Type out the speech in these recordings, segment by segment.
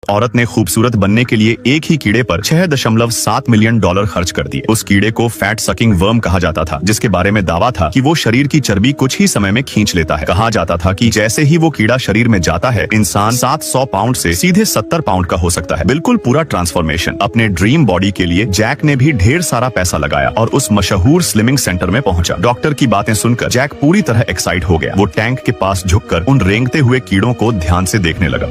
औरत ने खूबसूरत बनने के लिए एक ही कीड़े पर $6.7 मिलियन खर्च कर दिए। उस कीड़े को फैट सकिंग वर्म कहा जाता था, जिसके बारे में दावा था कि वो शरीर की चर्बी कुछ ही समय में खींच लेता है। कहा जाता था कि जैसे ही वो कीड़ा शरीर में जाता है, इंसान 700 पाउंड से सीधे 70 पाउंड का हो सकता है। बिल्कुल पूरा ट्रांसफॉर्मेशन। अपने ड्रीम बॉडी के लिए जैक ने भी ढेर सारा पैसा लगाया और उस मशहूर स्लिमिंग सेंटर में पहुंचा। डॉक्टर की बातें सुनकर जैक पूरी तरह एक्साइट हो गया। वो टैंक के पास झुककर उन रेंगते हुए कीड़ों को ध्यान से देखने लगा।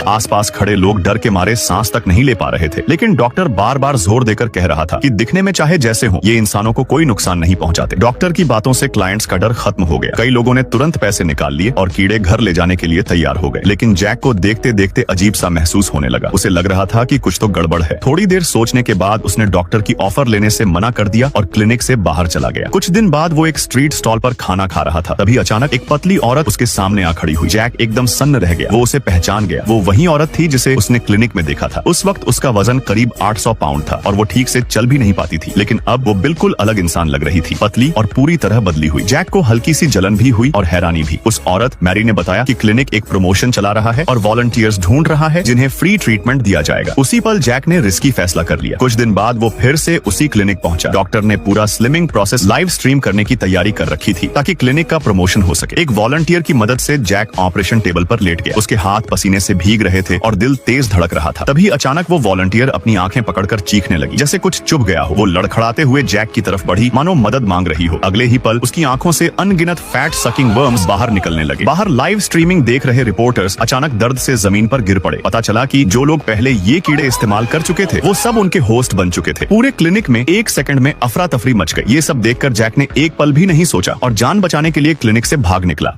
आसपास खड़े लोग डर के मारे सांस तक नहीं ले पा रहे थे, लेकिन डॉक्टर बार बार जोर देकर कह रहा था कि दिखने में चाहे जैसे हो, ये इंसानों को कोई नुकसान नहीं पहुंचाते। डॉक्टर की बातों से क्लाइंट्स का डर खत्म हो गया। कई लोगों ने तुरंत पैसे निकाल लिए और कीड़े घर ले जाने के लिए तैयार हो गए। लेकिन जैक को देखते देखते अजीब सा महसूस होने लगा। उसे लग रहा था कि कुछ तो गड़बड़ है। थोड़ी देर सोचने के बाद उसने डॉक्टर की ऑफर लेने से मना कर दिया और क्लिनिक से बाहर चला गया। कुछ दिन बाद वो एक स्ट्रीट स्टॉल पर खाना खा रहा था। तभी अचानक एक पतली औरत उसके सामने आ खड़ी हुई। जैक एकदम सन्न रह गया। वो उसे पहचान गया। वो वही औरत थी जिसे उसने क्लिनिक में देखा था। उस वक्त उसका वजन करीब 800 पाउंड था और वो ठीक से चल भी नहीं पाती थी, लेकिन अब वो बिल्कुल अलग इंसान लग रही थी, पतली और पूरी तरह बदली हुई। जैक को हल्की सी जलन भी हुई और हैरानी भी। उस औरत मैरी ने बताया कि क्लिनिक एक प्रमोशन चला रहा है और वॉलंटियर्स ढूंढ रहा है जिन्हें फ्री ट्रीटमेंट दिया जाएगा। उसी पल जैक ने रिस्की फैसला कर लिया। कुछ दिन बाद वो फिर से उसी क्लिनिक पहुंचा। डॉक्टर ने पूरा स्लिमिंग प्रोसेस लाइव स्ट्रीम करने की तैयारी कर रखी थी ताकि क्लिनिक का प्रमोशन हो सके। एक वॉलंटियर की मदद से जैक ऑपरेशन टेबल पर लेट गया। उसके हाथ पसीने से भीग रहे थे और दिल तेज धड़क रहा था। तभी अचानक वो वॉलंटियर अपनी आंखें पकड़कर चीखने लगी, जैसे कुछ चुभ गया हो। वो लड़खड़ाते हुए जैक की तरफ बढ़ी, मानो मदद मांग रही हो। अगले ही पल उसकी आंखों से अनगिनत फैट सकिंग वर्म्स बाहर निकलने लगे। बाहर लाइव स्ट्रीमिंग देख रहे रिपोर्टर्स अचानक दर्द से जमीन पर गिर पड़े। पता चला कि जो लोग पहले ये कीड़े इस्तेमाल कर चुके थे, वो सब उनके होस्ट बन चुके थे। पूरे क्लिनिक में एक सेकंड में अफरा तफरी मच गई। ये सब देखकर जैक ने एक पल भी नहीं सोचा और जान बचाने के लिए क्लिनिक से भाग निकला।